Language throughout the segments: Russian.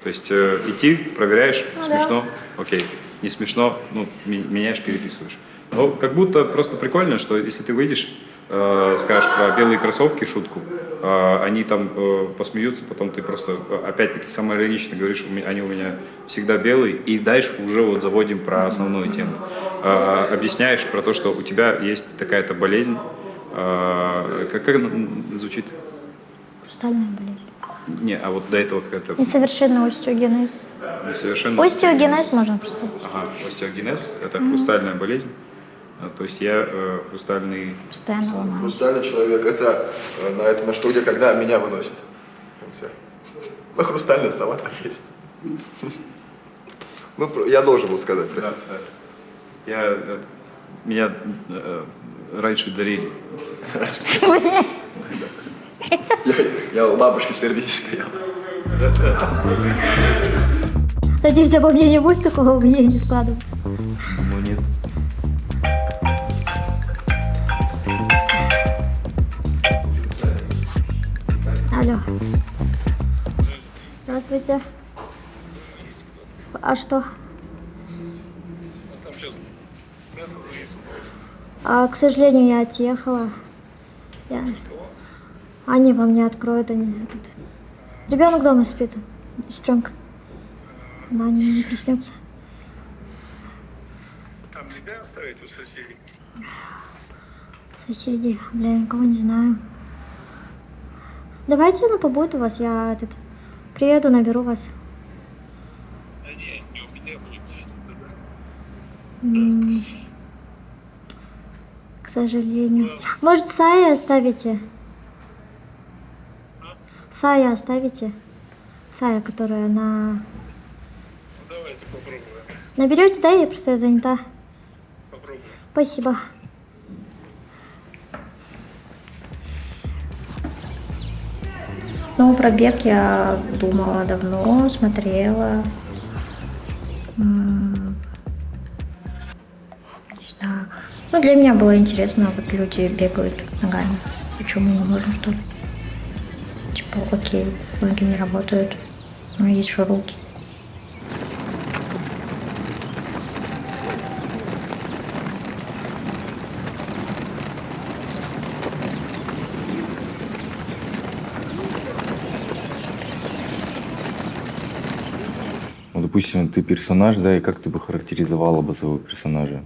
То есть идти, проверяешь, смешно, окей, не смешно, ну, меняешь, переписываешь. Но как будто просто прикольно, что если ты выйдешь, скажешь про белые кроссовки шутку, они там посмеются, потом ты просто опять-таки самоиронично говоришь, они у меня всегда белые, и дальше уже вот заводим про основную тему. Объясняешь про то, что у тебя есть такая-то болезнь, как она звучит? Хрустальная болезнь. Не, а вот до этого какая-то... Несовершенный остеогенез. Несовершенный Остеогенез можно просто. Ага, остеогенез – это хрустальная болезнь. То есть я хрустальный... Постоянно ломаю. Хрустальный человек – это на что, где, когда меня выносит. Ну, хрустальная сова есть. Я должен был сказать, простите. Да. Меня раньше дарили. Я у бабушки в сервисе стоял. Надеюсь, обо мне не будет такого мнения складываться. Ну нет. Алло. Здравствуйте. А что? К сожалению, я отъехала. Они вам не откроют, Ребенок дома спит, сестренка. Она не проснется. Там нельзя оставить у соседей? Соседи, бля, я никого не знаю. Давайте она побудет у вас, я приеду, наберу вас. Да нет, не у меня будет. К сожалению. Может, Сая оставите? Сая оставите? Сая, которая на... Ну, давайте попробуем. Наберете, да? Я занята. Попробуем. Спасибо. Ну, про бег я думала давно, смотрела. Не знаю. Ну, для меня было интересно, вот люди бегают ногами. Почему не можно, что ли? Типа, окей, ноги не работают, но есть же руки. Ну, допустим, ты персонаж, да, и как ты бы характеризовала бы своего персонажа?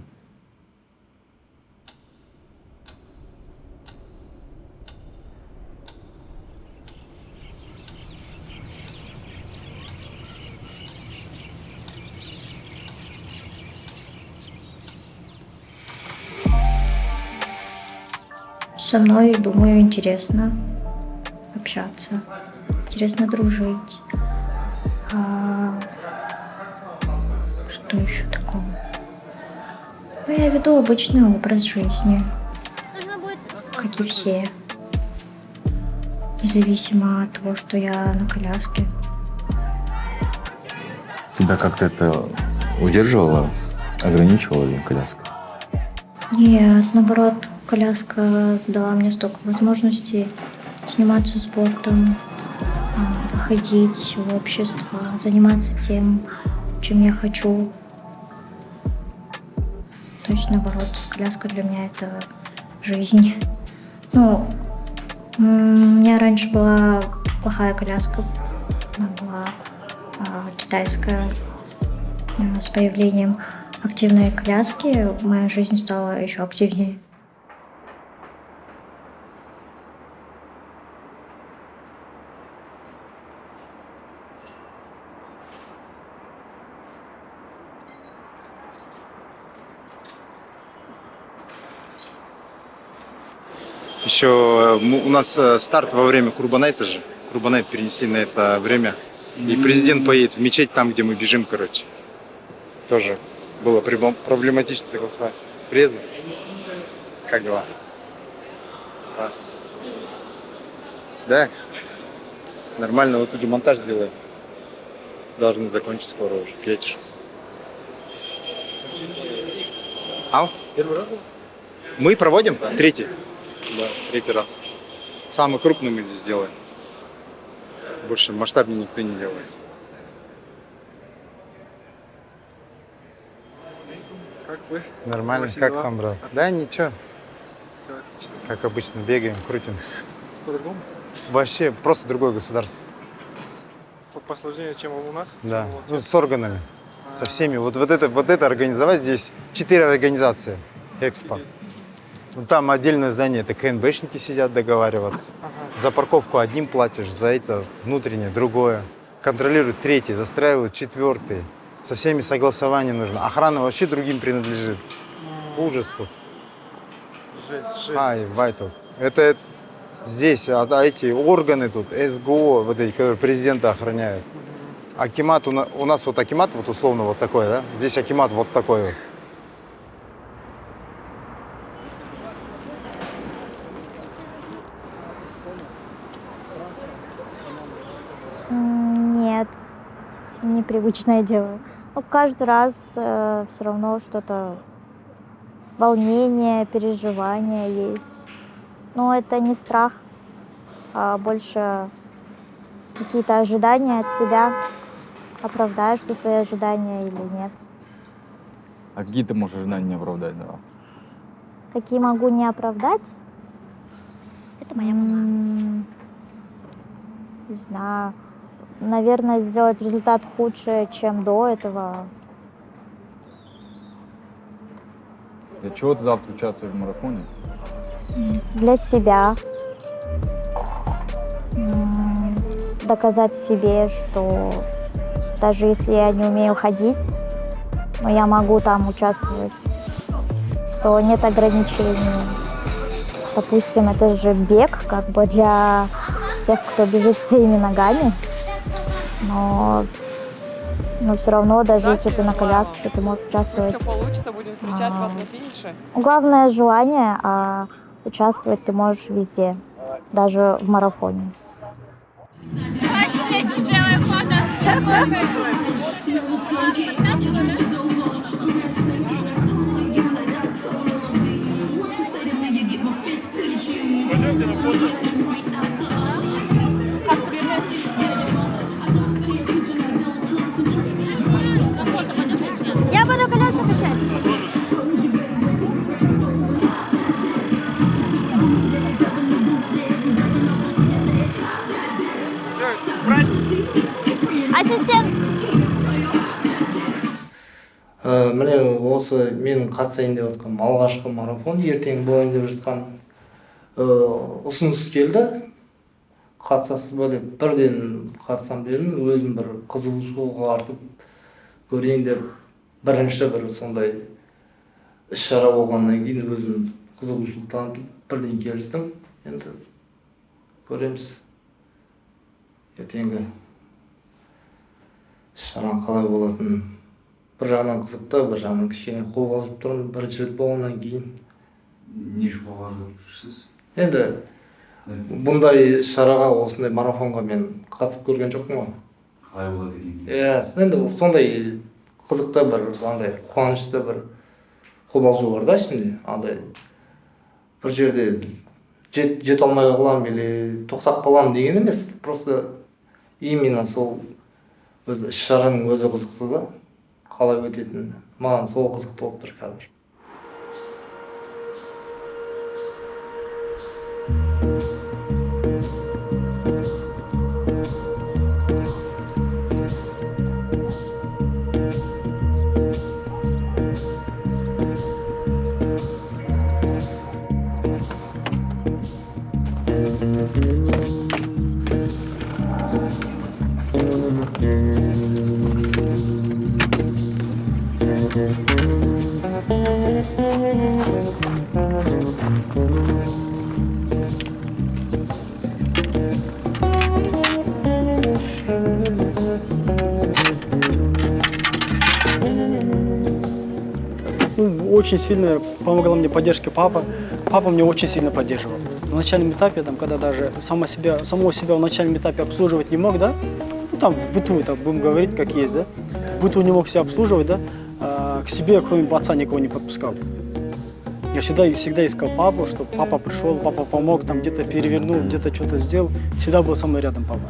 Со мной, думаю, интересно общаться, интересно дружить. Что еще такого? Ну, я веду обычный образ жизни, как и все. Независимо от того, что я на коляске. Тебя как-то это удерживало, ограничивала ли коляска? Нет, наоборот, коляска дала мне столько возможностей заниматься спортом, выходить в общество, заниматься тем, чем я хочу. То есть, наоборот, коляска для меня — это жизнь. Ну, у меня раньше была плохая коляска, она была китайская. С появлением активной коляски моя жизнь стала еще активнее. Еще у нас старт во время Курбанайта же. Курбанайт перенесли на это время. И президент поедет в мечеть там, где мы бежим, короче. Тоже было проблематично согласовать с приездом. Как дела? Классно. Да? Нормально, вот уже монтаж делаем. Должны закончить скоро уже, к вечеру. Ау? Первый раз? Мы проводим? Да. Третий. Да, третий раз. Самый крупный мы здесь делаем. Больше масштабнее никто не делает. Как вы? Нормально, Ваши как дела? сам, брат? Да, ничего. Все отлично. Как обычно, бегаем, крутимся. По-другому? Вообще, просто другое государство. Посложнее, чем у нас? Да, Чем у вас? ну, с органами, со всеми. Вот это организовать, здесь 4 организации Экспо. Ну, там отдельное здание, это КНБшники сидят договариваться. За парковку одним платишь, за это внутреннее другое. Контролируют третий, застраивают четвертый. Со всеми согласование нужно. Охрана вообще другим принадлежит. Ужас тут. Жесть, жесть. Ай, Вайту. Это здесь, эти органы тут, СГО, вот эти, которые президента охраняют. Акимат, у нас вот акимат, вот условно вот такой, да? Здесь акимат вот такой вот. Нет, непривычное дело. Но каждый раз все равно что-то, волнение, переживание есть. Но это не страх, а больше какие-то ожидания от себя. Оправдаешь ты свои ожидания или нет. А какие ты можешь ожидания не оправдать, да? Какие могу не оправдать? Это моя мама. Не знаю. Наверное, сделать результат худше, чем до этого. Для чего ты завтра участвуешь в марафоне? Для себя. Доказать себе, что даже если я не умею ходить, но я могу там участвовать, то нет ограничений. Допустим, это же бег как бы для тех, кто бежит своими ногами, но все равно, даже если ты на коляске, ты можешь участвовать. Все получится, будем встречать вас на финише. Главное желание, а участвовать ты можешь везде, даже в марафоне. Давайте вместе сделаем фото. Пойдемте на фото. Я буду колеса качать. Ассистент. Міне осы менің қатысайын деп жатқан алғашқы марафон, ертең болайын деп жатқан ұсыныс келді. Қатысасыз ба деп бірден қатысам дедім, өзім бір қызығушылық артып көрейін деп бірінші бір сондай іс-шара болғаннан кейін өзім қызығушылық танытып бірден келістім. Енді көреміз ертеңгі іс-шараның қалай болатынын. Bir жағынан қызықты, бір жағынан кішкене қобалжып тұрмын, бірінші рет болғаннан кейін. Не қобалжып жүрсіз? Енді бұндай шараға, осындай марафонға мен қатысып көрген жоқпын ғой. Қалай болады екен? Иә, енді сондай қызықты бір, андай қуанышты бір қобалжу бар да ішімде. Андай бір жерде жете алмай қалам или тоқтап қалам деген емес, просто именно сол өзі іс-шараның өзі қызықты да. Қалай өтетіні. Маған сол қызықты болып тұр қазір. Очень сильно помогла мне поддержка папа. Папа меня очень сильно поддерживал. На начальном этапе, там, когда даже самого себя в начальном этапе обслуживать не мог, да, ну там в быту, это будем говорить как есть, да, в быту не мог себя обслуживать, да, к себе, кроме отца, никого не подпускал. Я всегда искал папу, чтобы папа пришел, папа помог, там где-то перевернул, где-то что-то сделал. Всегда был со мной рядом папа.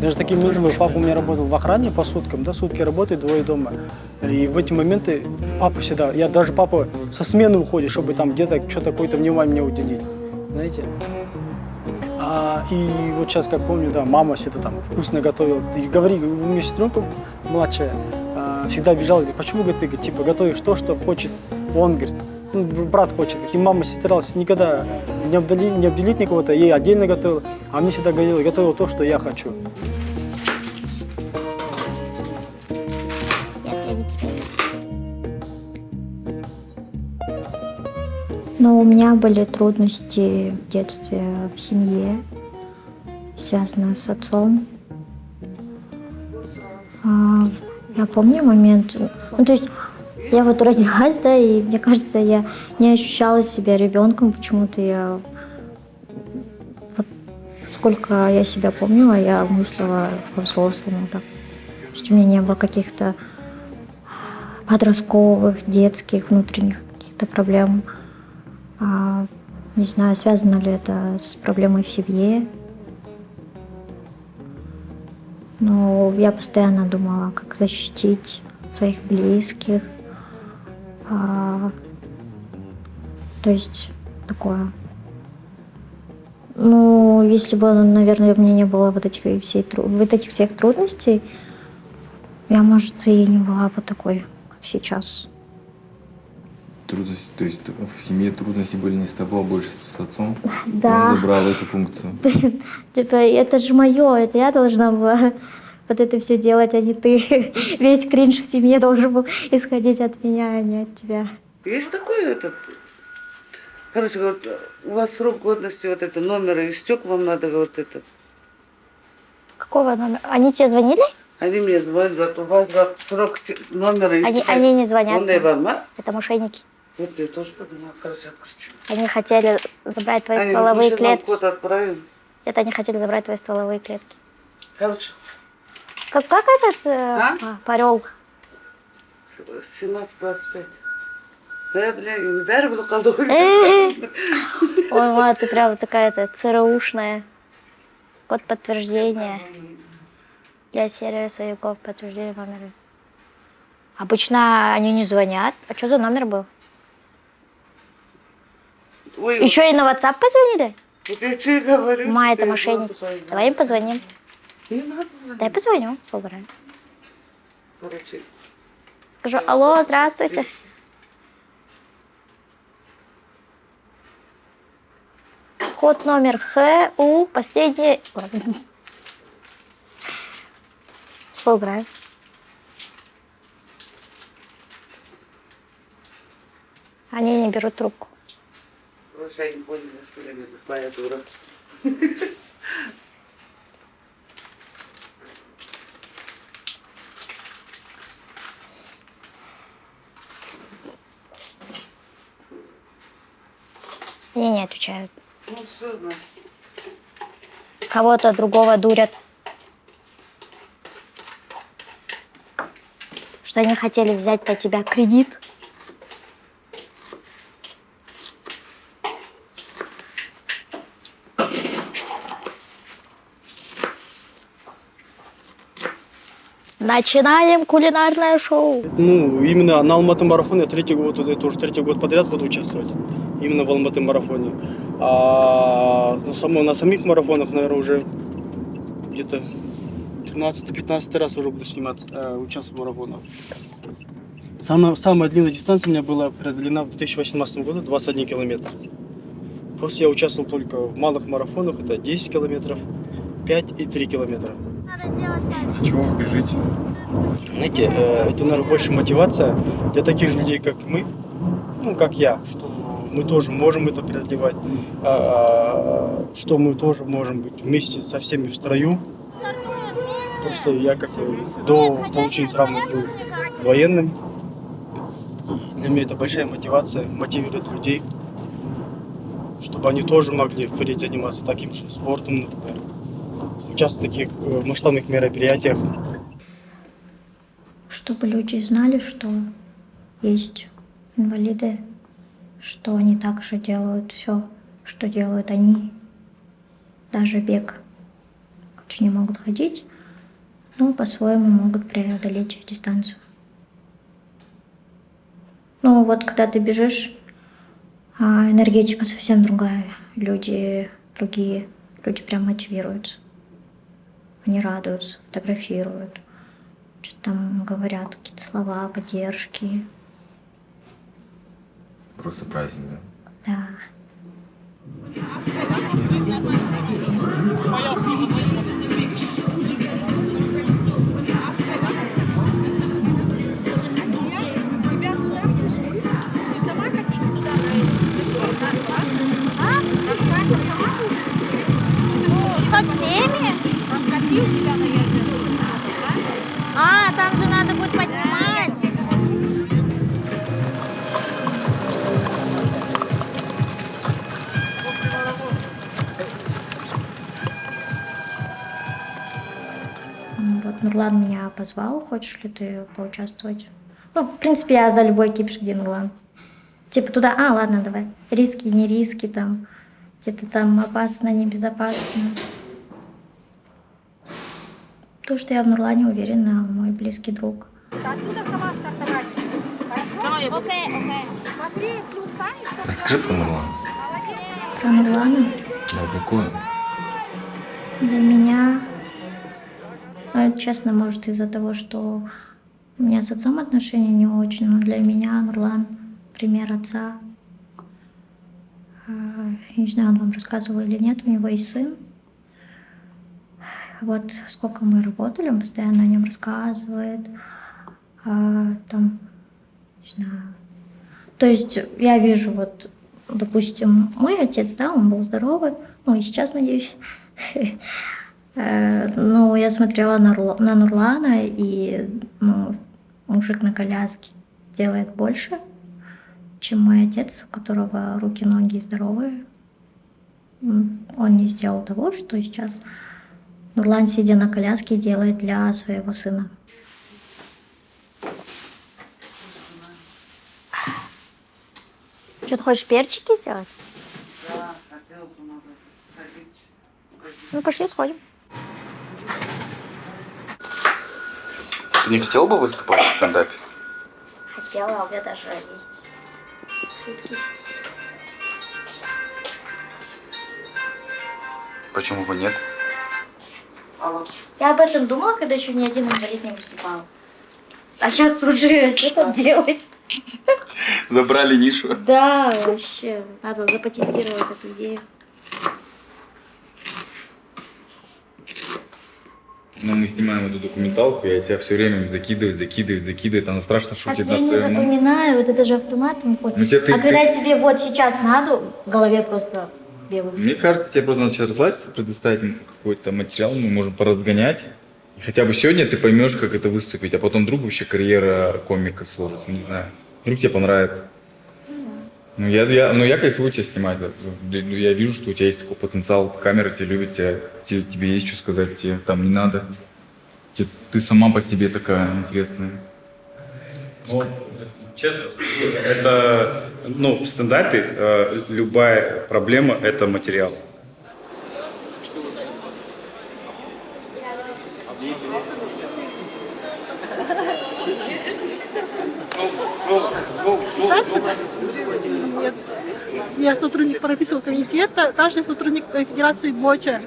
Даже такие моменты, были. Папа у меня работал в охране по суткам, да, сутки работает, двое дома. И в эти моменты папа всегда, даже папа со смены уходит, чтобы там где-то что-то какое-то внимание мне уделить, знаете. И вот сейчас, как помню, да, мама всегда там вкусно готовила. И говори, у меня сестренка младшая всегда бежала, говорит, почему, говорит, ты типа готовишь то, что хочет он, говорит, ну, брат хочет. И мама старалась никогда не обделить никого-то, ей отдельно готовила, а мне всегда готовила то, что я хочу. Но у меня были трудности в детстве в семье, связанные с отцом. Я помню момент, ну, то есть я вот родилась, да, и мне кажется, я не ощущала себя ребенком, почему-то я, вот сколько я себя помнила, я мыслила по-взрослому, так. То есть у меня не было каких-то подростковых, детских, внутренних каких-то проблем. Не знаю, связано ли это с проблемой в семье. Но я постоянно думала, как защитить своих близких. То есть такое. Ну, если бы, наверное, у меня не было вот этих всех трудностей, я, может, и не была бы такой, как сейчас. Трудности, то есть в семье трудности были не с тобой, а больше с отцом? Да. Он забрал эту функцию. Типа, это же мое, это я должна была вот это все делать, а не ты. Весь кринж в семье должен был исходить от меня, а не от тебя. Есть такой короче, вот, у вас срок годности, вот это номера истек, вам надо вот этот. Какого номера? Они тебе звонили? Они мне звонят, говорят, у вас срок номера истек. Они не звонят. Это мошенники. Вот я тоже подумала, короче, отпустилась. Они хотели забрать твои стволовые клетки. Код отправим. Это они хотели забрать твои стволовые клетки. Короче. Как этот парел? 17-25. Да, бля, не дай буду колдовать. Ой, мама, ты прям такая-то ЦРУшная. Код подтверждения. Для сервиса и код подтверждения номера. Обычно они не звонят. А что за номер был? Ой, еще и на WhatsApp позвонили? Вот я тебе говорю. Ма, это мошенники. Давай им позвоним. Не надо звонить. Дай позвоню. Поговорим. Короче. Скажу, алло, здравствуйте. Код номер ХУ, последний. Поиграем. Они не берут трубку. Короче, я не поняла, что я тупая дура. Они не отвечают. Ну, все значит. Кого-то другого дурят. Что они хотели взять на тебя кредит. Начинаем кулинарное шоу. Ну, именно на Алматы-марафоне третий год подряд буду участвовать. Именно в Алматы-марафоне. А на самих марафонах, наверное, уже где-то 13-15 раз уже буду участвовать в марафонах. Самая длинная дистанция у меня была преодолена в 2018 году, 21 километр. После я участвовал только в малых марафонах, это 10 километров, 5 и 3 километра. А чего вы бежите? Знаете, это, наверное, больше мотивация для таких же людей, как мы, ну, как я, что мы тоже можем это преодолевать, что мы тоже можем быть вместе со всеми в строю. Просто я как до получения травмы был военным. Для меня это большая мотивация, мотивировать людей, чтобы они тоже могли впредь заниматься таким же спортом, например, участвовать в таких масштабных мероприятиях. Чтобы люди знали, что есть инвалиды, что они также делают все, что делают они, даже бег. Хоть не могут ходить, ну, по-своему могут преодолеть дистанцию. Ну, вот когда ты бежишь, энергетика совсем другая. Люди другие. Люди прям мотивируются. Они радуются, фотографируют. Что-то там говорят, какие-то слова поддержки. Просто праздник, да? Да. Со всеми? А, там же надо будет поднимать. Вот Нурлан меня позвал, хочешь ли ты поучаствовать? Ну, в принципе, я за любой кипиш, где Нурлан. Типа туда, ладно, давай. Риски, не риски, там, где-то там опасно, небезопасно. То, что я в Нурлане уверена, мой близкий друг. Оттуда сама стартовать. Хорошо? Окей. Смотри, если устанешь, то... Расскажи про Нурлан. Про Нурлана Да, какое? для меня, честно, может, из-за того, что у меня с отцом отношения не очень, но для меня Нурлан пример отца. Я не знаю, он вам рассказывал или нет, у него есть сын. Вот сколько мы работали, он постоянно о нем рассказывает. Там, не знаю. То есть я вижу, вот, допустим, мой отец, да, он был здоровый, ну и сейчас, надеюсь. Ну, я смотрела на Нурлана, и ну, мужик на коляске делает больше, чем мой отец, у которого руки, ноги здоровые. Он не сделал того, что сейчас Нурлан, сидя на коляске, делает для своего сына. Что, ты хочешь перчики сделать? Да, хотела бы, надо сходить. Ну, пошли сходим. Ты не хотела бы выступать в стендапе? Хотела, у меня даже есть шутки. Почему бы нет? Я об этом думала, когда еще ни один инвалид не выступал. А сейчас уже что там делать? Забрали нишу. Да, вообще. Надо запатентировать эту идею. Ну, мы снимаем эту документалку, я себя все время закидывает. Она страшно А шутит я на не сцену. запоминаю, вот это же автоматом ходит. Ну, тебе когда тебе вот сейчас надо, в голове просто белый. Мне кажется, тебе просто надо сейчас расслабиться, предоставить им какой-то материал, мы можем поразгонять. И хотя бы сегодня ты поймешь, как это выступить, а потом вдруг вообще карьера комика сложится, не знаю. Вдруг тебе понравится. Ну, я кайфую тебя снимать. Я вижу, что у тебя есть такой потенциал, камера тебя любит, тебе есть что сказать, тебе там не надо. Ты сама по себе такая интересная. Ну, честно скажу, это, ну, в стендапе любая проблема – это материал. Нет. Я сотрудник Паралимпийского комитета, также я сотрудник Федерации Боча.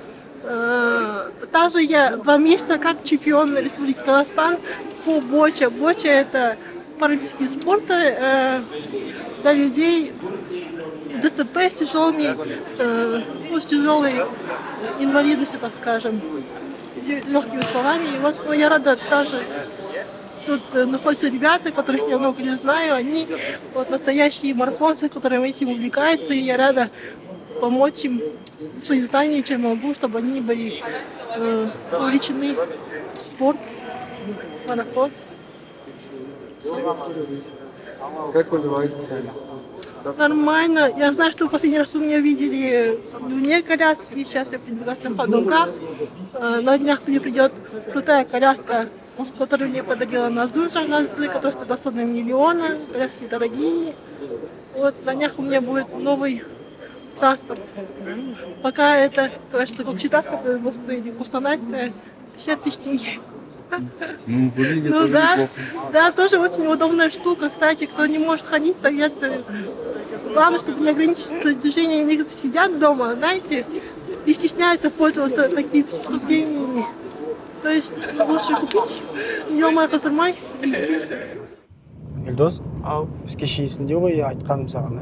Также я 2 месяца как чемпион Республики Казахстан по Боча. Боча – это паралимпийский спорт для людей ДЦП с тяжелыми, с тяжелой инвалидностью, так скажем, легкими словами. И вот я рада тоже. Тут находятся ребята, которых я много не знаю, они вот настоящие марафонцы, которые этим увлекаются, и я рада помочь им своим знанием, чем могу, чтобы они были увлечены в спорт, марафон. Как называется? Нормально. Я знаю, что в последний раз вы меня видели вне коляски, сейчас я передвигаюсь на ходунках. На днях мне придет крутая коляска, которую мне подарила Назур Шахназы, которая стоит до 100 миллиона, коляски дорогие. Вот на днях у меня будет новый транспорт. Пока это, кажется, как считавка производства или кустанайская, 50 тысяч тенге. Ну, выглядит Ну тоже да, неплохо. да, тоже очень удобная штука. Кстати, кто не может ходить, советую. Главное, чтобы не ограничить движение, они сидят дома, знаете, и стесняются пользоваться такими приспособлениями. То есть лучше купить, ё-моё, козырмай. Елдос, біз кеше есіңде ғой айтқаным саған,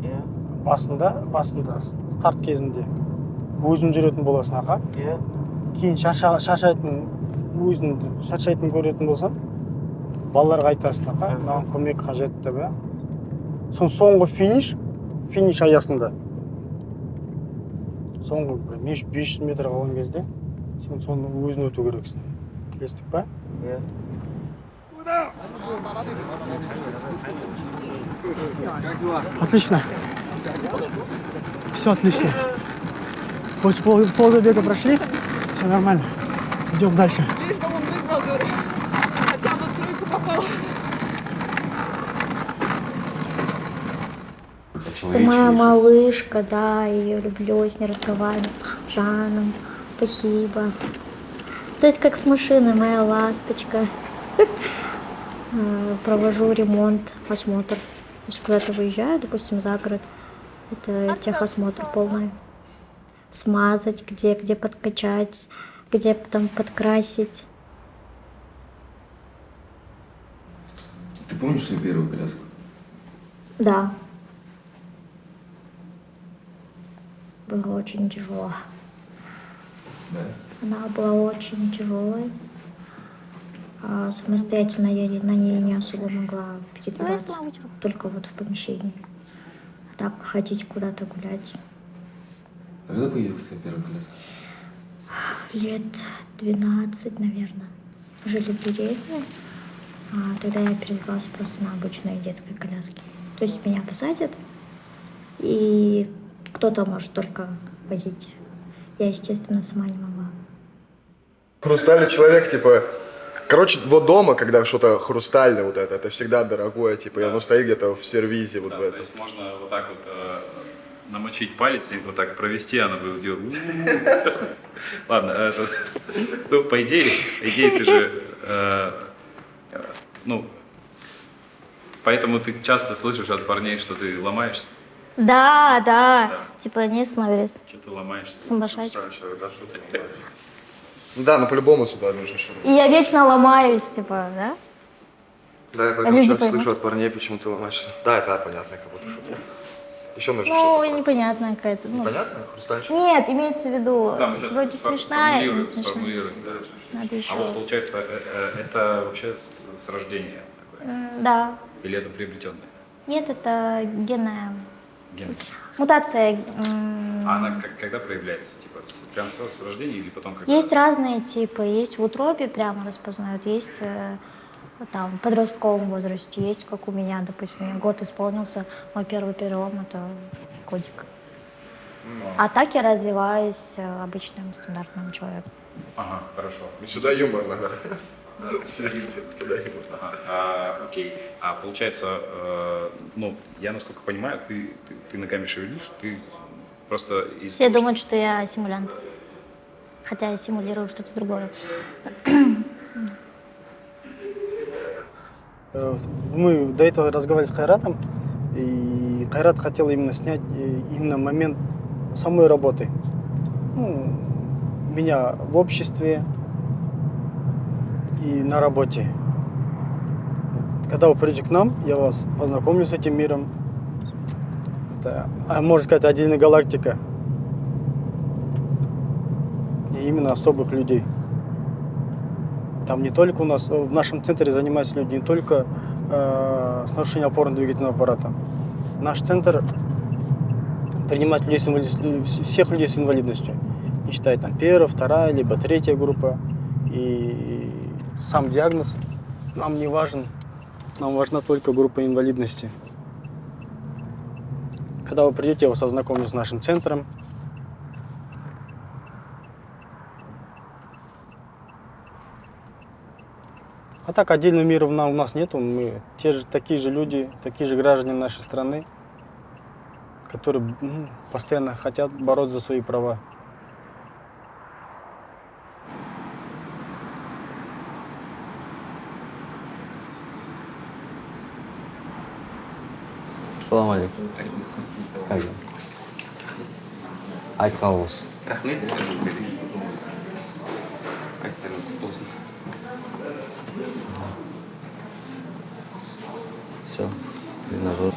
иә? Басында старт кезінде өзің жүретін боласың, аға. Кейін шаршайтын көретін болсаң, балаларға айтасың, аға, маған көмек қажет деп, иә? Соңғы финиш аясында. Соңғы 500 метр қалған кезде, сен соны өзің өту керексің. Келістік па? Иә. Отлично. Все отлично. Ползабега прошли, все нормально. Идем дальше. Лишь бы он выиграл, говорю. Хотя бы в тройку попал. Ты моя малышка, да, я ее люблю, с ней разговариваю. Жанна, спасибо. То есть как с машиной, моя ласточка. Провожу ремонт, осмотр. Если куда-то выезжаю, допустим, за город, это техосмотр полный. Смазать, где подкачать, где потом подкрасить. Ты помнишь свою первую коляску? Да. Было очень тяжело. Да. Она была очень тяжелой. Самостоятельно я на ней не особо могла передвигаться, только вот в помещении. А так ходить куда-то гулять. А когда появилась твоя первая коляска? Лет 12, наверное. Жили в деревне. Тогда я передвигалась просто на обычной детской коляске. То есть меня посадят, и кто-то может только возить. Я, естественно, сама не могла. Хрустальный человек, типа... Короче, вот дома, когда что-то хрустальное вот это всегда дорогое, типа, и оно стоит где-то в сервизе вот в То этом. есть можно вот так вот намочить палец и вот так провести, она будет делать. Ладно, ну, по идее ты же, ну, поэтому ты часто слышишь от парней, что ты ломаешься. Да. Типа не остановились. Что ты ломаешься? Самбашать. Да, ну по-любому сюда нужно что-то. И я вечно ломаюсь, типа, да? Да, я поэтому люди часто поймут. слышу от парней, почему ты ломаешься. Да, это понятно, как будто шутка. Еще нужно Ну, что-то. непонятная какая-то. Ну, Понятно? Хрустальчик? нет, имеется в виду, Да, мы сейчас вроде смешная и не смешная. сформулируем, да. Надо еще. А вот получается, это вообще с рождения такое? Да. Или это приобретенное? Нет, это генная Ген. мутация. А она когда проявляется? Типа прям сразу с рождения или потом когда? Есть разные типы. Есть в утробе прямо распознают, есть там, в подростковом возрасте, есть как у меня, допустим, мне год исполнился, мой первый перелом — это годик. А так я развиваюсь обычным стандартным человеком. Ага, хорошо. И сюда юмор надо. Сюда юмор. Ага, окей. А получается, ну, я насколько понимаю, ты ногами шевелишь, ты просто из... Все думают, что я симулянт, хотя я симулирую что-то другое. Мы до этого разговаривали с Кайратом, и Кайрат хотел именно снять именно момент самой работы. Ну, меня в обществе и на работе. Когда вы придете к нам, я вас познакомлю с этим миром. Это, можно сказать, отдельная галактика. И именно особых людей. Там не только у нас, в нашем центре занимаются люди не только с нарушением опорно-двигательного аппарата. Наш центр принимает людей с инвалидностью, всех людей с инвалидностью. Не считая там первая, вторая, либо третья группа. И сам диагноз нам не важен. Нам важна только группа инвалидности. Когда вы придете, я вас ознакомлю с нашим центром. А так отдельного мира у нас нет. Мы такие же люди, такие же граждане нашей страны, которые постоянно хотят бороться за свои права. Салам алейкум. Как же? Айтқалуыз. Рахмет. Все. Тренажер.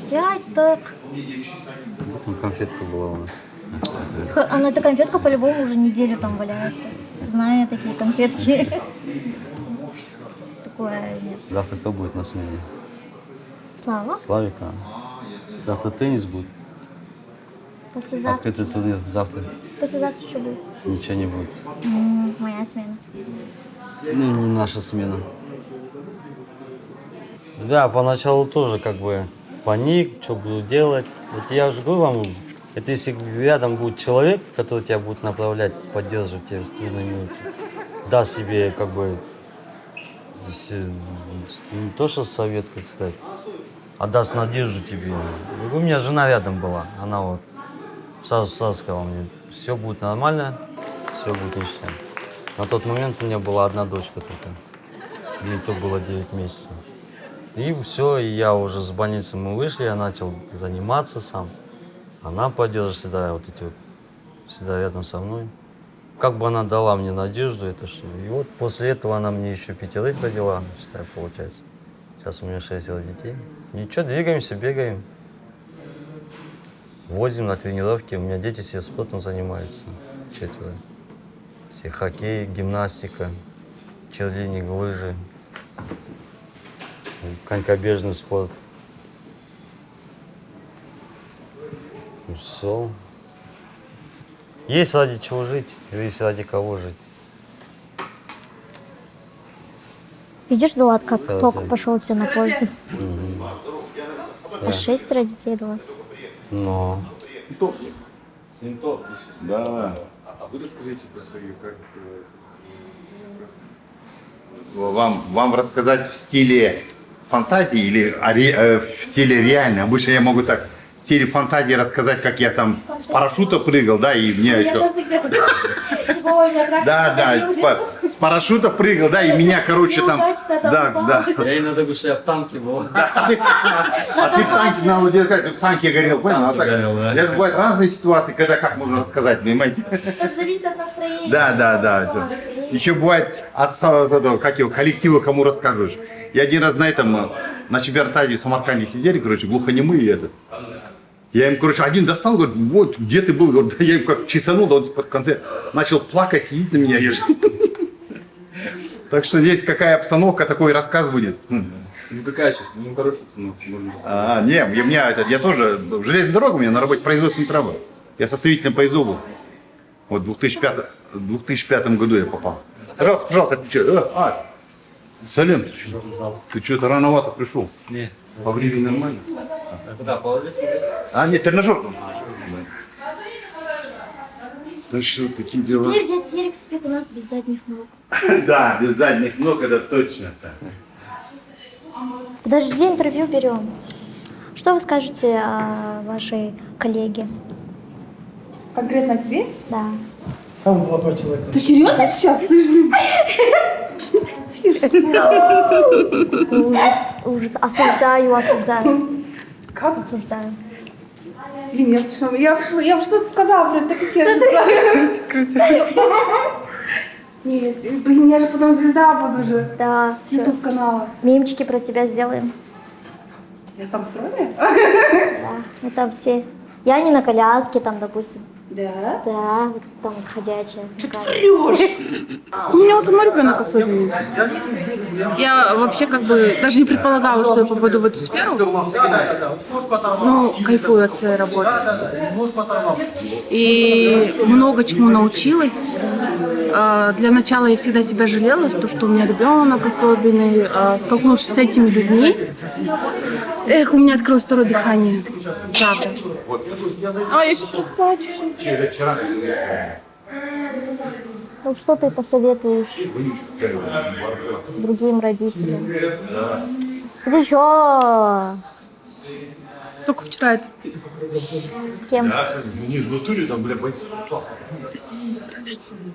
Дядь, Там конфетка была у нас. ну эта конфетка по-любому уже неделю там валяется. Знаю я такие конфетки. Такое нет. Завтра кто будет на смене? Слава? Славика. Завтра теннис будет. Послезавтра. Открытый турнир. Завтра Послезавтра что будет? ничего не будет. Моя смена. Ну, не наша смена. Да, поначалу тоже как бы паник, что буду делать. Вот я уже говорю вам, это если рядом будет человек, который тебя будет направлять, поддерживать тебя в трудную минуту, даст себе как бы не то что совет, как сказать, а даст надежду тебе. У меня жена рядом была, она вот сразу сказала мне, все будет нормально, все будет ништяк. На тот момент у меня была одна дочка только, ей то было 9 месяцев. И все, и я уже с больницы мы вышли, я начал заниматься сам. Она поддерживает всегда вот эти вот, всегда рядом со мной. Как бы она дала мне надежду, это что. И вот после этого она мне еще 5 родила, считай, получается. Сейчас у меня 6 детей. Ничего, двигаемся, бегаем. Возим на тренировки. У меня дети все спортом занимаются. 4. Все хоккей, гимнастика, черлидинг, лыжи, конькобежный спорт. Ну, все. Есть ради чего жить, есть ради кого жить. Видишь, Дулат, как Да, ток да. пошел тебе на пользу. Да. 6 детей, 2. Но. Да. А вы расскажите про свою, как... Вам рассказать в стиле фантазии или в стиле реально? Обычно я могу так в стиле фантазии рассказать, как я там с парашюта прыгал, да, и мне еще... Да, с парашюта прыгал, да, и меня, короче, там... Да. Я иногда говорю, что я в танке был. А ты в танке, надо делать, как в танке горел, понял? А так, даже бывают разные ситуации, когда как можно рассказать, понимаете? Это зависит от настроения. Да. Еще бывает от как его, коллектива, кому расскажешь. Я один раз на чемпионате в Самарканде сидели, короче, глухонемые этот. Я им, короче, один достал, говорит, вот, где ты был? Говорит, да я им как чесанул, да он в конце начал плакать, сидеть на меня. Так что здесь какая обстановка, такой рассказ будет. Ну какая сейчас? Ну хорошая обстановка. Я тоже, в железной дороге у меня на работе производственный трава. Я составителем по ИЗОБу. Вот в 2005 году я попал. Пожалуйста, отвечай. Салим, ты что-то рановато пришел? Нет. По времени нормально? Куда положить? Нет, тренажер. Да что, такие дела? Теперь дядя Серик спит у нас без задних ног. Да, без задних ног, это точно. Подожди, интервью берем. Что вы скажете о вашей коллеге? Конкретно тебе? Да. Самый плохой человек. Ты серьезно сейчас? Ужас. Осуждаю. Как? Осуждаю. Блин, я что-то сказала, прям так и чешется. Блин, я же потом звезда буду же. Да. YouTube канала. Мемчики про тебя сделаем. Я там стройная? Да. Мы там все. Я не на коляске, там, допустим. Да? Да, вот там ходячая. Что ты врешь? У меня вот самой ребенок особенный. Я вообще как бы даже не предполагала, что я попаду в эту сферу. Но кайфую от своей работы. И много чему научилась. Для начала я всегда себя жалела, что у меня ребенок особенный. Столкнувшись с этими людьми, у меня открылось второе дыхание. Правда. Я сейчас расплачусь. Ну что ты посоветуешь другим родителям? Ты чё? Только вчера это. С кем?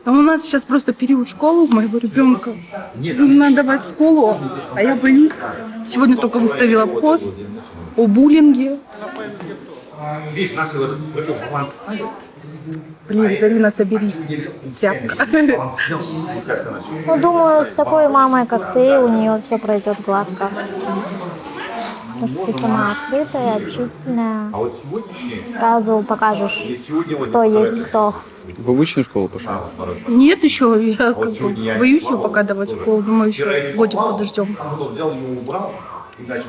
У нас сейчас просто период школы моего ребенка. Надо давать в школу, а я боюсь. Сегодня только выставила пост. о буллинге. Видишь, наши вот баланс ставят. Блин, Зарина, соберись, тряпка. Ну, думаю, с такой мамой, как ты, у нее все пройдет гладко. Потому что ты сама открытая, общительная. А вот сегодняшний... Сразу покажешь, кто есть кто. В обычную школу пошел? Нет, еще я как бы боюсь ее пока давать в школу. Думаю, еще годик подождем. Взял, не убрал, иначе,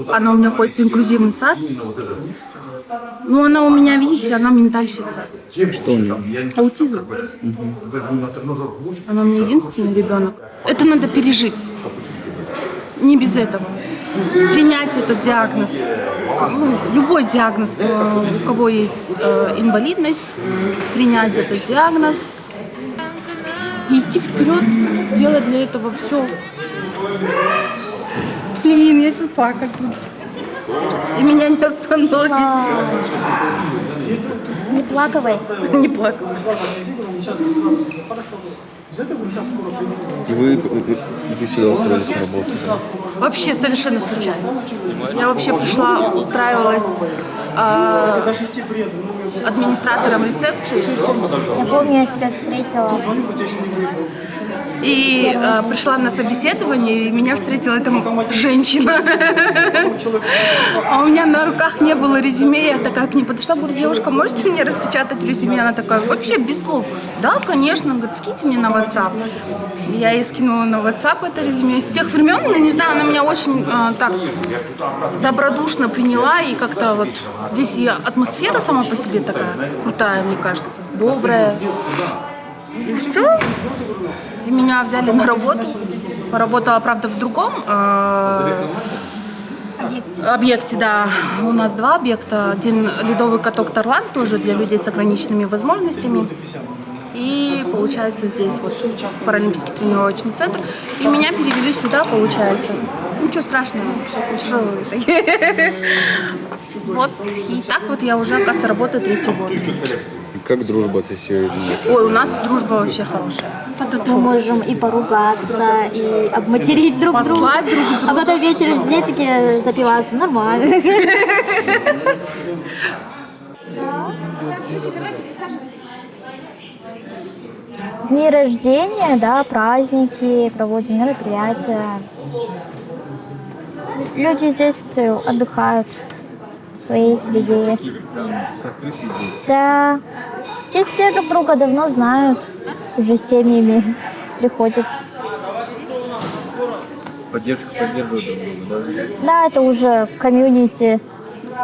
Она у меня ходит в инклюзивный сад. Ну, она у меня, видите, она ментальщица. Что у нее? Аутизм. Она у меня единственный ребенок. Это надо пережить. Не без этого. Принять этот диагноз. Ну, любой диагноз, у кого есть инвалидность, принять этот диагноз. И идти вперед, делать для этого все. Блин, я сейчас плакать буду. И меня не остановить. Не плакавай. Не плакай. И вы сюда устроились на работу? Вообще совершенно случайно. Я вообще пришла, устраивалась администратором рецепции. Я помню, я тебя встретила. И пришла на собеседование, и меня встретила эта женщина. А у меня на руках не было резюме. Я такая к ней подошла, говорю: девушка, можете мне распечатать резюме? Она такая, вообще без слов. Да, конечно. Говорит, скиньте мне на WhatsApp. Я ей скинула на WhatsApp это резюме. С тех времен, ну, не знаю, она меня очень так добродушно приняла. И как-то вот здесь и атмосфера сама по себе такая крутая, мне кажется, добрая. И все. И меня взяли на работу. Поработала, правда, в другом объекте, да. У нас два объекта. Один ледовый каток Тарлан, тоже для людей с ограниченными возможностями. И, получается, здесь вот паралимпийский тренировочный центр. И меня перевели сюда, получается. Ничего страшного. Что вы? Вот. И так вот я уже, оказывается, работаю 3-й год. Как дружба с Исей? Ой, у нас дружба вообще хорошая. Мы можем и поругаться, и обматерить друг друга. Послать друг друга. А потом вечером сидеть такие запиваться. Нормально. Дни рождения, да, праздники, проводим мероприятия. Люди здесь отдыхают в своей среде. Да. Здесь все друг друга давно знают, уже с семьями приходят. Поддерживают друг друга, да? Да, это уже комьюнити,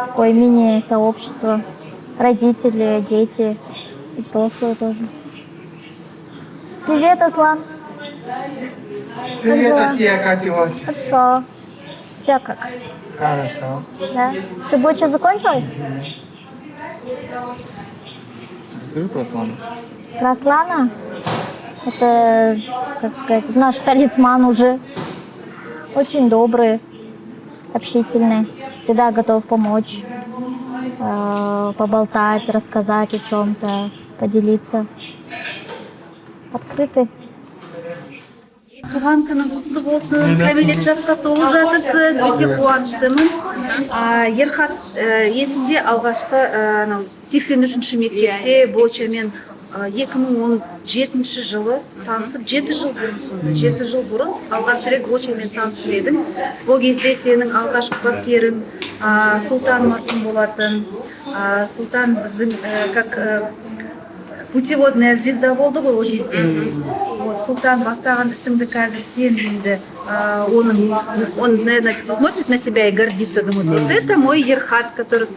такое мини-сообщество. Родители, дети, и взрослые тоже. Привет, Аслан. Привет, Асия, как дела? Хорошо. У тебя как? Хорошо. Да? Что, боча закончилась? Расскажи про Аслана. Про Аслана? Это, как сказать, наш талисман уже. Очень добрый, общительный, всегда готов помочь, поболтать, рассказать о чем-то, поделиться. Открытый. Туған күнің құтты болсын, кәмелет жасқа толып жатырсың, өте қуаныштымын. Ерхат есімде алғашқы 83-ші мектепте бочамен 2017 жылы танысып, 7 жыл бұрын сонда, 7 жыл бұрын алғаш рет бочамен танысып едім. Ол кезде сенің алғашқы бапкерің Султан марқұм болатын. Султан біздің как путеводная звезда болды ғой ол кезде. Султан бастаған ісіңді қазір сен енді, он, наверное, смотрит на тебя и гордится, думает, вот это мой Ерхат, с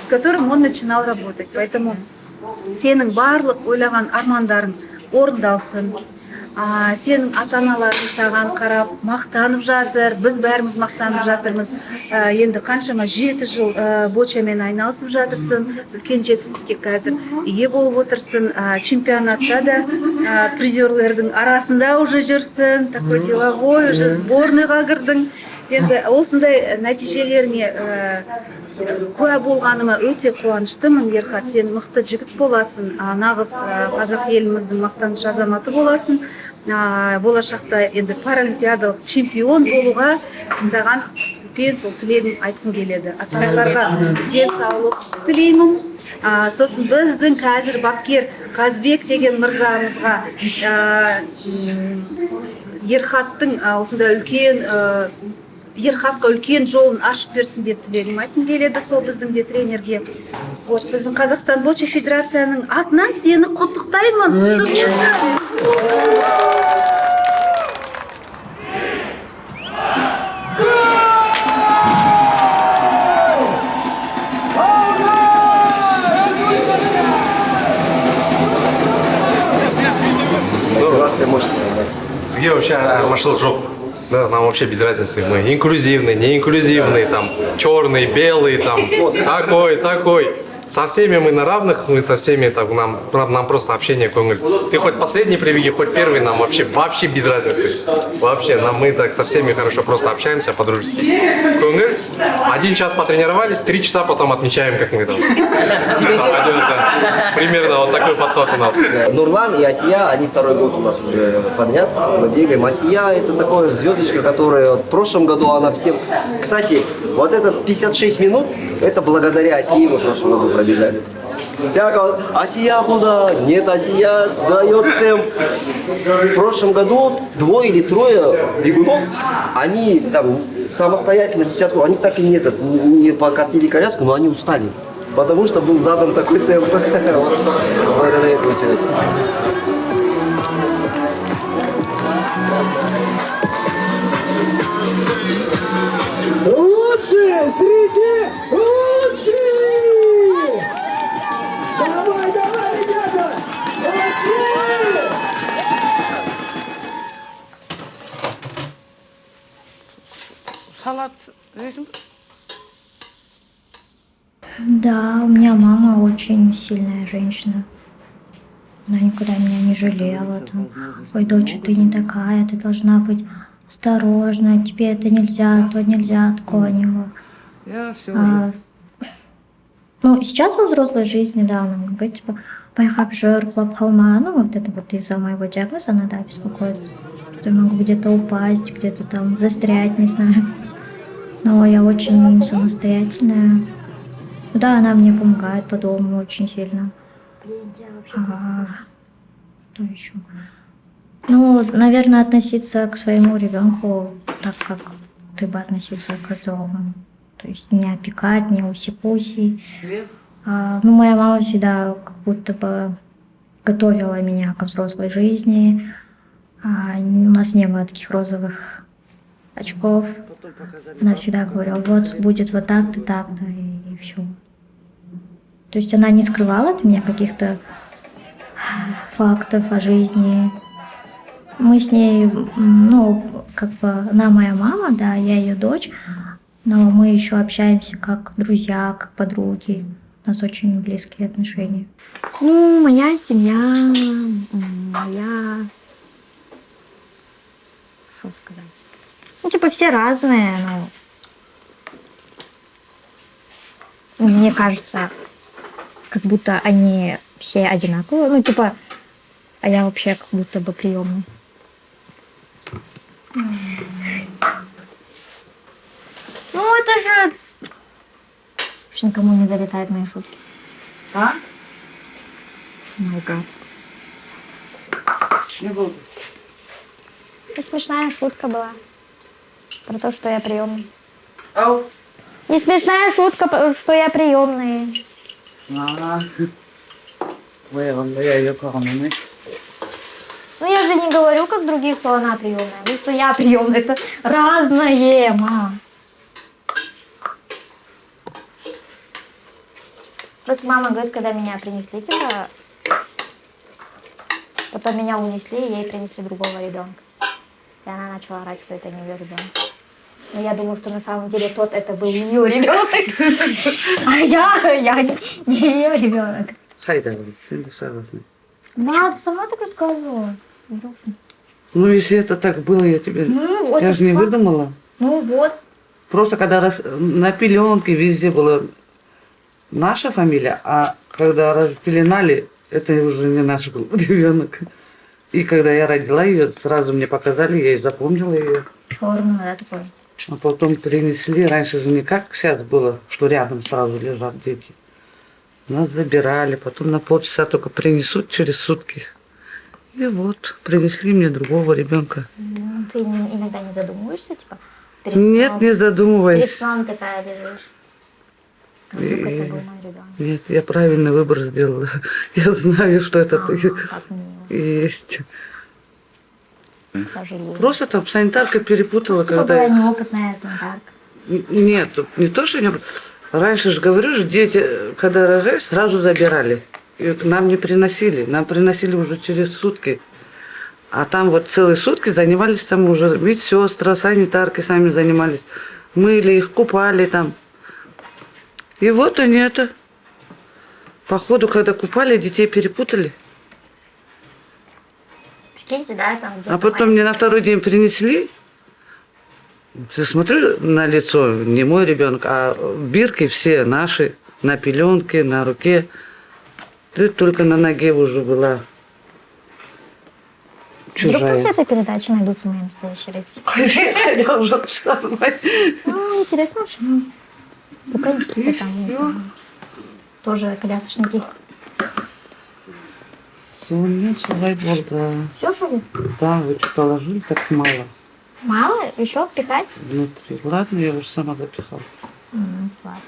которым он начинал работать. Поэтому сенің барлық ойлаған армандарың орындалсын. Сенің ата-аналарың саған қарап мақтанып жатыр, біз бәріміз мақтанып жатырмыз. Енді қаншама 7 жыл бочамен айналысып жатырсың, үлкен жетістікке қазір ие болып отырсың. Чемпионатта да призерлердің арасында уже жүрсің, такой деловой, уже сборныйға кірдің. Енді осындай нәтижелеріне куә болғаныма өте қуаныштымын. Ерхат, сен мықты жігіт боласың, нағыз қазақ еліміздің мақтаныш азаматы боласың. Болашақта енді паралимпиадалық чемпион болуға саған үлкен сол тілегім айтқым келеді. Ата-аналарға денсаулық тілеймін. Сосын біздің қазір бапкер Қазбек деген мырзамызға Ерхаттың осындай үлкен Ерхатқа үлкен жолын ашып берсін деп тілегім айтқым келеді сол біздің де тренерге. Вот біздің Қазақстан боча федерацияның атынан сені құттықтаймын. Мотивация мощная у нас. Сге вообще айырмашылық жоқ. Да, нам вообще без разницы. Мы инклюзивный, не инклюзивный, там, черный, белый, там, такой. Со всеми мы на равных, мы со всеми, так, нам просто общение көңіл. Ты хоть последний приведи, хоть первый, нам вообще без разницы. Вообще, мы так со всеми хорошо просто общаемся по-дружески. Көңіл, 1 час потренировались, 3 часа потом отмечаем, как мы там. Примерно вот такой подход у нас. Нурлан и Асия, они 2-й год у нас уже подряд, мы бегаем. Асия это такая звездочка, которая в прошлом году она всем... Кстати, вот этот 56 минут, это благодаря Асии мы в прошлом году пробежали. Всякого, Асия куда? Нет, Асия дает темп. В прошлом году 2 или 3 бегунов, они там самостоятельно десятку, они так и не покатили коляску, но они устали. Потому что был задан такой темп. Благодаря этому человеку. Лучшие среди лучших! Давай, ребята! Молодцы! Салат здесь? Да, у меня мама очень сильная женщина. Она никогда меня не жалела. Там, ой, дочь, ты не такая, ты должна быть осторожна, тебе это нельзя, то нельзя, такого не было. Я все Ну, сейчас во взрослой жизни, да, она говорит, типа, поехав жир, хлоп холма, ну, вот это вот из-за моего диагноза она, да, беспокоится, что я могу где-то упасть, где-то там застрять, не знаю. Но я очень самостоятельная. Да, она мне помогает по дому очень сильно. Что еще? Ну, наверное, относиться к своему ребенку так, как ты бы относился к взрослому. То есть не опекать, не уси-пуси. Ну, моя мама всегда как будто бы готовила меня ко взрослой жизни. У нас не было таких розовых очков. Она всегда говорила, вот будет вот так-то, так-то, и все. То есть она не скрывала от меня каких-то фактов о жизни. Мы с ней, ну, как бы, она моя мама, да, я ее дочь, но мы еще общаемся как друзья, как подруги. У нас очень близкие отношения. Ну, моя семья, моя... Что сказать? Ну, типа, все разные, но... Мне кажется, как будто они все одинаковые. Ну, типа, а я вообще как будто бы приемный. Ну, это же... Вообще никому не залетают мои шутки. А? Май гад. Не буду. Это смешная шутка была. Про то, что я приемный. Ау. Не смешная шутка, что я приемный. Ну, я же не говорю, как другие, что она приемная. Ну, что я приемная. Это разное, мам. Просто мама говорит, когда меня принесли, типа, потом меня унесли, и ей принесли другого ребенка. И она начала орать, что это не ее ребенок. Но я думаю, что на самом деле тот это был ее ребенок, а я не ее ребенок. Мам, ты сама так рассказывала. Ну, если это так было, я тебе... Ну, вот я же не факт. выдумала. Ну вот. Просто когда на пеленке везде была наша фамилия, а когда распеленали, это уже не наш был ребенок. И когда я родила ее, сразу мне показали, я и запомнила ее. Черную, да, такой? А потом принесли, раньше же не как сейчас было, что рядом сразу лежат дети. Нас забирали, потом на полчаса только принесут через сутки. И вот, принесли мне другого ребенка. Ты иногда не задумываешься, типа? Нет, не задумываюсь. Перед сном такая лежишь. Как вдруг это был мой ребенок. Нет, я правильный выбор сделала. Я знаю, что это ты есть. К сожалению. Просто там санитарка перепутала, Типа когда... была неопытная санитарка. Нет, не то, что не... Раньше же, говорю же, дети, когда рожают, сразу забирали. И нам не приносили. Нам приносили уже через сутки. А там вот целые сутки занимались там уже медсестры, санитарки сами занимались. Мыли их, купали там. И вот они это. Походу, когда купали, детей перепутали. Прикиньте, да, там где-то А потом мне на второй день принесли. Я смотрю на лицо, не мой ребенок, а бирки все наши, на пеленке, на руке. Ты только на ноге уже была Вдруг чужая. после этой передачи найдутся мои настоящие родители. Ну, интересно, что пока какие-то там, не знаю, тоже колясочники. Соня, слава богу, да. Все, что ли? Да, вы что положили, так мало. Мало? Еще пихать? Внутри. Ладно, я уже сама запихала. Ладно.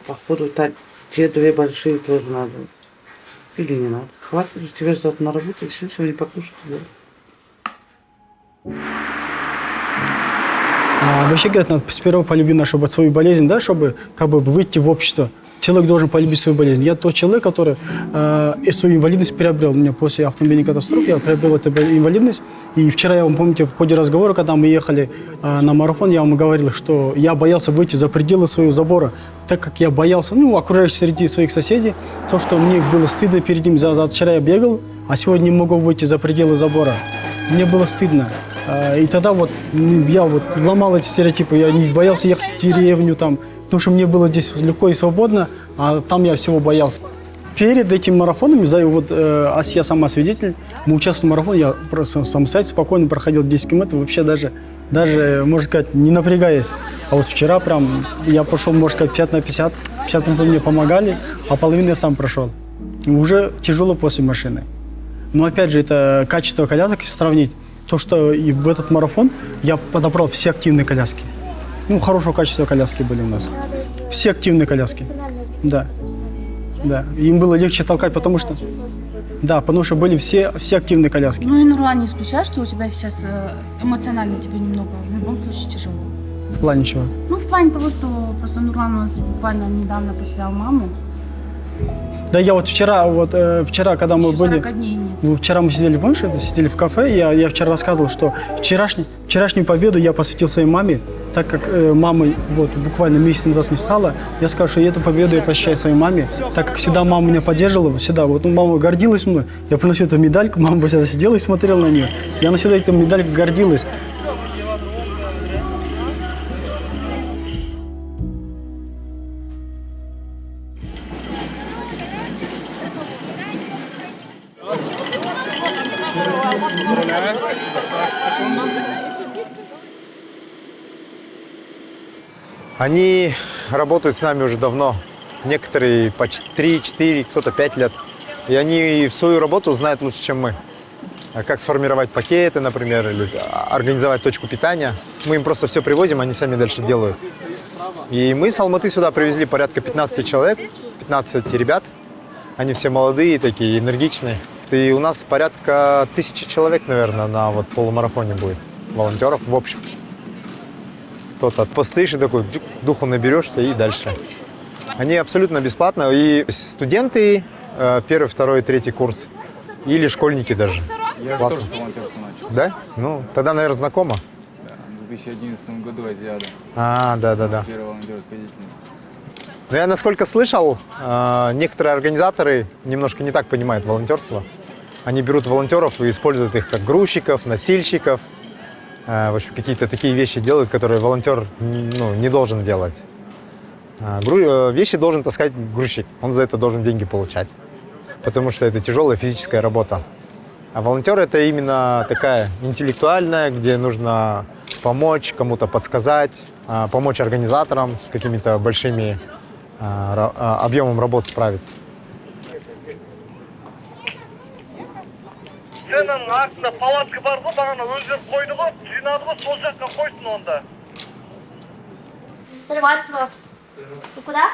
Походу, те две большие тоже надо. Или не надо. Хватит же, тебе же завтра на работу, и все, сегодня покушать. Вообще, говорят, надо сперва полюбить нашу свою болезнь, да, чтобы как бы выйти в общество. Человек должен полюбить свою болезнь. Я тот человек, который свою инвалидность приобрел. У меня после автомобильной катастрофы я приобрел эту инвалидность. И вчера, я вам помните, в ходе разговора, когда мы ехали на марафон, я вам говорил, что я боялся выйти за пределы своего забора, так как я боялся, окружающих среди своих соседей, то, что мне было стыдно перед ним. Вчера я бегал, а сегодня не могу выйти за пределы забора. Мне было стыдно. И тогда вот я вот ломал эти стереотипы, я не боялся ехать в деревню там, потому что мне было здесь легко и свободно, а там я всего боялся. Перед этим марафоном, я сама свидетель, мы участвовали в марафоне, я просто самостоятельно спокойно проходил 10 километров, вообще даже, можно сказать, не напрягаясь. А вот вчера прям я прошел, можно сказать, 50 на 50, 50% мне помогали, а половину я сам прошел. И уже тяжело после машины. Но опять же, это качество колясок, если сравнить, то, что и в этот марафон я подобрал все активные коляски. Хорошего качества коляски были у нас. Все активные коляски. Да. Да. Им было легче толкать, потому что... Да, потому что были все активные коляски. Ну и, Нурлан, не исключаешь, что у тебя сейчас эмоционально тебе немного, в любом случае, тяжело? В плане чего? В плане того, что просто Нурлан у нас буквально недавно потерял маму. Да, я вот вчера, когда мы были... 40 дней нет. Вчера мы сидели, помнишь, сидели в кафе, я вчера рассказывал, что вчерашнюю победу я посвятил своей маме, так как мамы буквально месяц назад не стало. Я сказал, что эту победу я посвящаю своей маме, так как всегда мама меня поддерживала, всегда. Мама гордилась мной, я приносил эту медальку, мама всегда сидела и смотрела на нее. И она всегда этой медалькой гордилась. Они работают с нами уже давно. Некоторые по 3-4, кто-то 5 лет. И они свою работу знают лучше, чем мы. Как сформировать пакеты, например, или организовать точку питания. Мы им просто все привозим, они сами дальше делают. И мы с Алматы сюда привезли порядка 15 человек, 15 ребят. Они все молодые такие, энергичные. И у нас порядка 1000 человек, наверное, на полумарафоне будет. Волонтеров в общем. Кто-то постоишь и такой, духу наберешься и дальше. Они абсолютно бесплатно. И студенты, 1, 2, 3 курс, или школьники даже. Я тоже с волонтерства начал. Да? Тогда, наверное, знакомо. Да, в 2011 году Азиада. Да. Первая волонтерская деятельность. Но я, насколько слышал, некоторые организаторы немножко не так понимают волонтерство. Они берут волонтеров и используют их как грузчиков, носильщиков. В общем, какие-то такие вещи делают, которые волонтер не должен делать. Вещи должен таскать грузчик, он за это должен деньги получать, потому что это тяжелая физическая работа. А волонтер это именно такая интеллектуальная, где нужно помочь, кому-то подсказать, помочь организаторам с какими-то большими объемом работ справиться. Сенің артында палатка бар ғой, бағана өздері қойды ғой, жинады ғой, сол жаққа қойсын онда. Сальватство. Вы куда?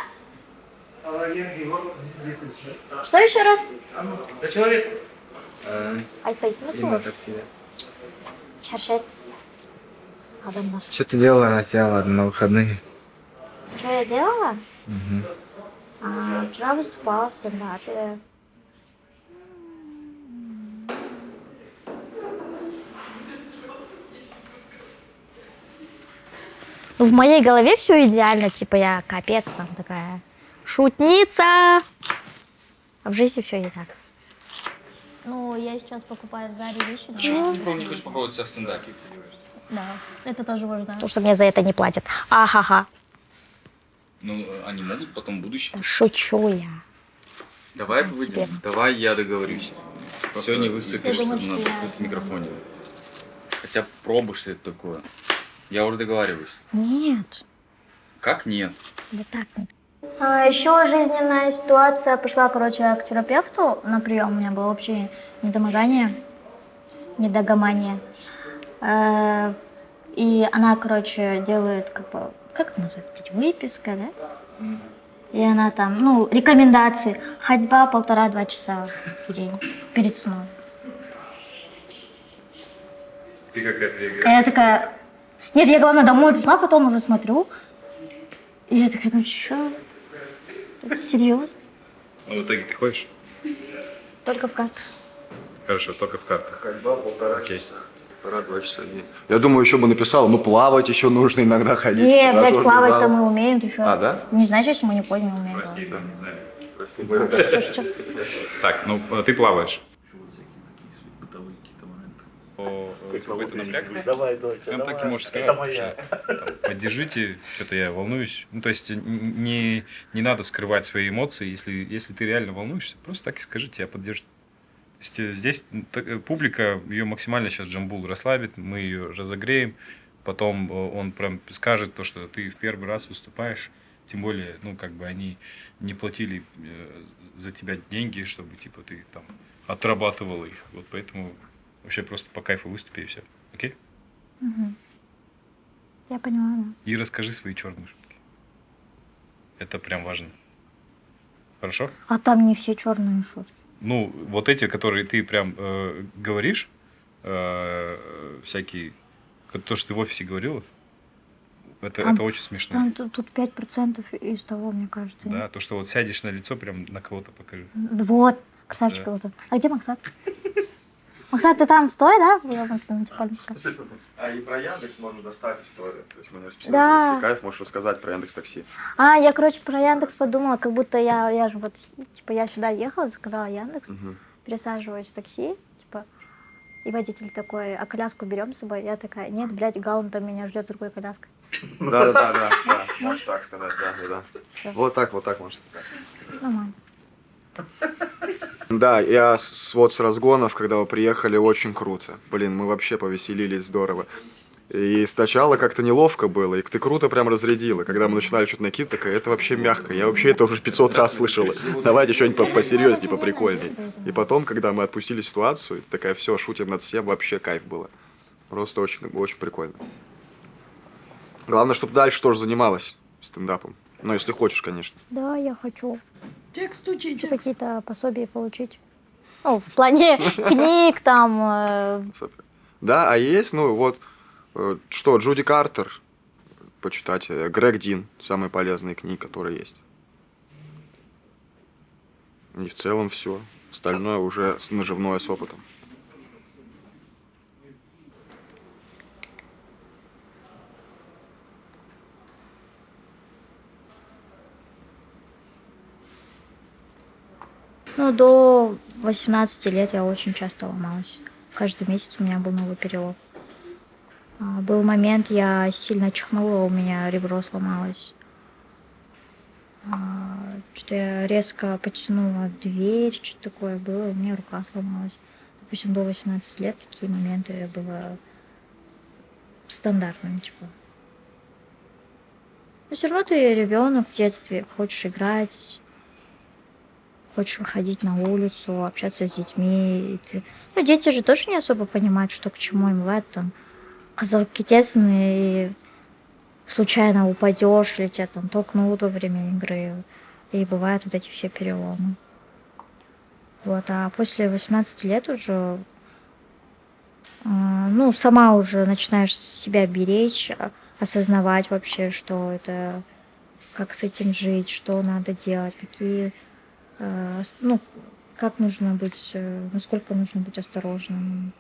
Что еще раз? Айтпайсың ба сол? Шаршайды. Адамдар. Что ты делала, Настя, на выходные? Что я делала? Вчера выступала в стендапе. В моей голове все идеально, типа я капец там такая шутница, а в жизни все не так. Ну, я сейчас покупаю в Заре вещи. Почему ты не хочешь попробовать себя в стендапе? Да, это тоже важно. Потому что мне за это не платят. Ахаха. Ну, они могут потом в будущем. Шучу я. Давай Сама выйдем. себе. Давай я договорюсь. Сегодня выступишь Все думают, на что я- в микрофоне. Хотя пробуй, что это такое. Я уже договариваюсь. Нет, Как нет? вот так нет. Еще жизненная ситуация. Пошла, короче, к терапевту на прием. У меня было общее недомогание, недогомание. И она, короче, делает, как бы, как это назвать, блядь, выписка, да? И она там, ну, рекомендации. Ходьба 1,5-2 часа в день перед сном. Ты как это? И я такая... Нет, я, главное, домой пришла, потом уже смотрю. И я такая, ну чё? Это серьезно? Ну, в итоге ты ходишь? Только в картах. Хорошо, только в картах. Ходьба 1,5 часа. 1,5-2 часа в день. Я думаю, еще бы написал, ну плавать еще нужно иногда ходить. Не, блядь, Тренажерный плавать-то зал. мы умеем, ты что? А, да? Не знаешь, если мы не поняли, мы умеем. Прости, да, не знали. Что? Так, ну ты плаваешь. Какой-то напряг? Давай, дочь, Прям так и можешь сказать, это моя. что, там, поддержите, что-то я волнуюсь. Ну, то есть не надо скрывать свои эмоции, если ты реально волнуешься, просто так и скажите, я поддержу. То есть здесь публика, ее максимально сейчас Джамбул расслабит, мы ее разогреем, потом он прям скажет то, что ты в первый раз выступаешь, тем более, ну, как бы они не платили за тебя деньги, чтобы, типа, ты там отрабатывала их. Вот поэтому вообще просто по кайфу выступи и все. Окей? Угу. Я поняла, да. И расскажи свои черные шутки. Это прям важно. Хорошо? А там не все черные шутки. Ну, вот эти, которые ты прям говоришь, всякие, то, что ты в офисе говорила, это очень смешно. Там тут 5% из того, мне кажется. Да, то, что вот сядешь на лицо, прям на кого-то покажи. Вот, красавчик Да. вот. А где Максат? Максат, ты там стой, да? А и про Яндекс можно достать историю. То есть мы не расписали. Да. Если кайф, можешь рассказать про Яндекс Такси. Я, короче, про Яндекс подумала, как будто я же вот, типа, я сюда ехала, заказала Яндекс, пересаживаюсь в такси, типа, и водитель такой, а коляску берем с собой? Я такая, нет, блядь, Гаун там меня ждет с другой коляской. Да. Можешь так сказать, да. Всё. Вот так можно сказать. Нормально. Да, я с разгонов, когда вы приехали, очень круто. Блин, мы вообще повеселились здорово. И сначала как-то неловко было, и ты круто прям разрядила. Когда мы начинали что-то накидывать, такая, это вообще мягко. Я вообще это уже 500 раз слышала. Давайте что-нибудь посерьезнее, поприкольней. И потом, когда мы отпустили ситуацию, такая, все, шутим над всем, вообще кайф было. Просто очень, очень прикольно. Главное, чтобы дальше тоже занималась стендапом. Ну, если хочешь, конечно. Да, я хочу. Текст учить. Хочу какие-то пособия получить. Ну, в плане книг там. Да, а есть, ну вот, что, Джуди Картер, почитать, Грег Дин, самые полезные книги, которые есть. И в целом все. Остальное уже наживное с опытом. Ну, до 18 лет я очень часто ломалась. Каждый месяц у меня был новый перелом. Был момент, я сильно чихнула, у меня ребро сломалось. Что-то я резко потянула дверь, что-то такое было, у меня рука сломалась. допустим, до 18 лет такие моменты было стандартными, типа. Но все равно ты ребенок в детстве, хочешь играть, хочешь выходить на улицу, общаться с детьми. Ну, дети же тоже не особо понимают, что к чему им бывает там. Казалки тесные, и случайно упадешь, или тебя там толкнут во время игры. И бывают вот эти все переломы. Вот, а после 18 лет уже, ну, сама уже начинаешь себя беречь, осознавать вообще, что это, как с этим жить, что надо делать, какие, ну, как нужно быть, насколько нужно быть осторожным.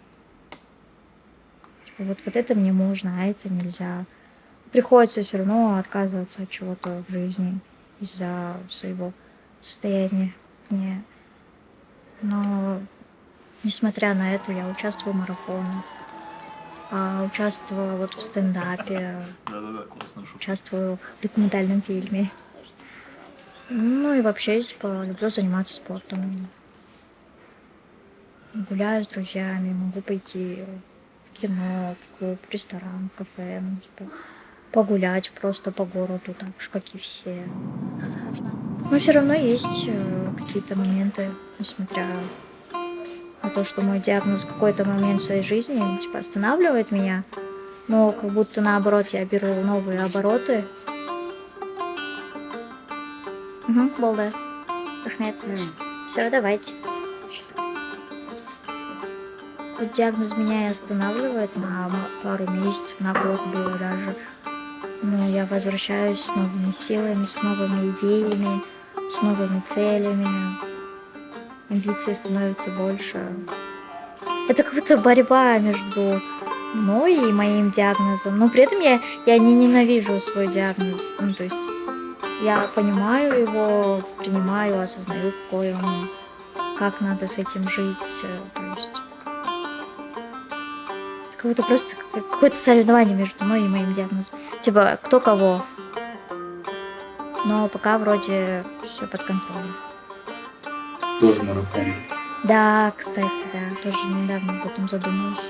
Типа, вот это мне можно, а это нельзя. Приходится все равно отказываться от чего-то в жизни из-за своего состояния. Но, несмотря на это, я участвую в марафонах, участвую вот в стендапе, участвую в документальном фильме. Ну и вообще, типа, люблю заниматься спортом. Гуляю с друзьями, могу пойти в кино, в клуб, в ресторан, в кафе, ну, типа, погулять просто по городу, так же, как и все. Но все равно есть какие-то моменты, несмотря на то, что мой диагноз в какой-то момент в своей жизни типа останавливает меня, но как будто наоборот я беру новые обороты. Болды. Рахмет. Все, давайте. Вот диагноз меня и останавливает на пару месяцев, на год было даже. Но я возвращаюсь с новыми силами, с новыми идеями, с новыми целями. Амбиций становится больше. Это как будто борьба между мной и моим диагнозом. Но при этом я не ненавижу свой диагноз. Ну, то есть я понимаю его, принимаю, осознаю, какой он, как надо с этим жить. То есть это как будто просто какое-то соревнование между мной и моим диагнозом. Типа, кто кого. Но пока вроде все под контролем. Тоже марафон. Да, кстати, да, тоже недавно об этом задумалась.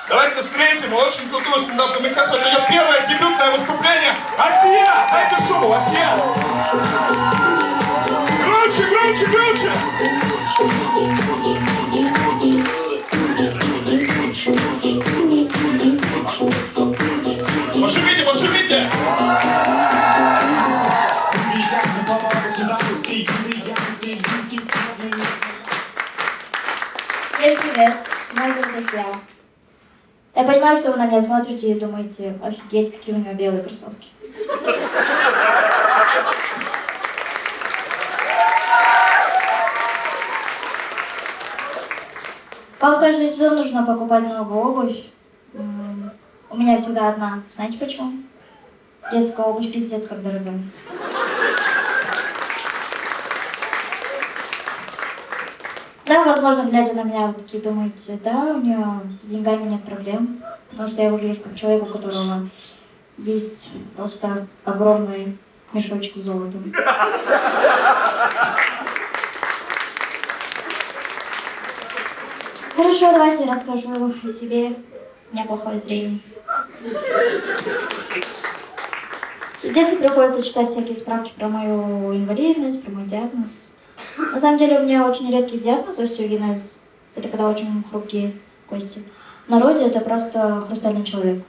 Давайте встретим очень крутую стендап-комикацию. Это ее первое дебютное выступление. Асия! Дайте шуму, Асия! Громче, громче, громче! Пошумите, пошумите! Всем привет, меня зовут Асия. Я понимаю, что вы на меня смотрите и думаете, офигеть, какие у него белые кроссовки. Вам каждый сезон нужно покупать новую обувь. У меня всегда одна. Знаете почему? Детская обувь пиздец как дорогая. Да, возможно, глядя на меня, вы такие думаете, да, у нее с деньгами нет проблем, потому что я выгляжу как человек, у которого есть просто огромные мешочки с золотом. Хорошо, давайте я расскажу о себе. У меня плохое зрение. В детстве приходится читать всякие справки про мою инвалидность, про мой диагноз. На самом деле у меня очень редкий диагноз остеогенез. Это когда очень хрупкие кости. В народе это просто хрустальный человек.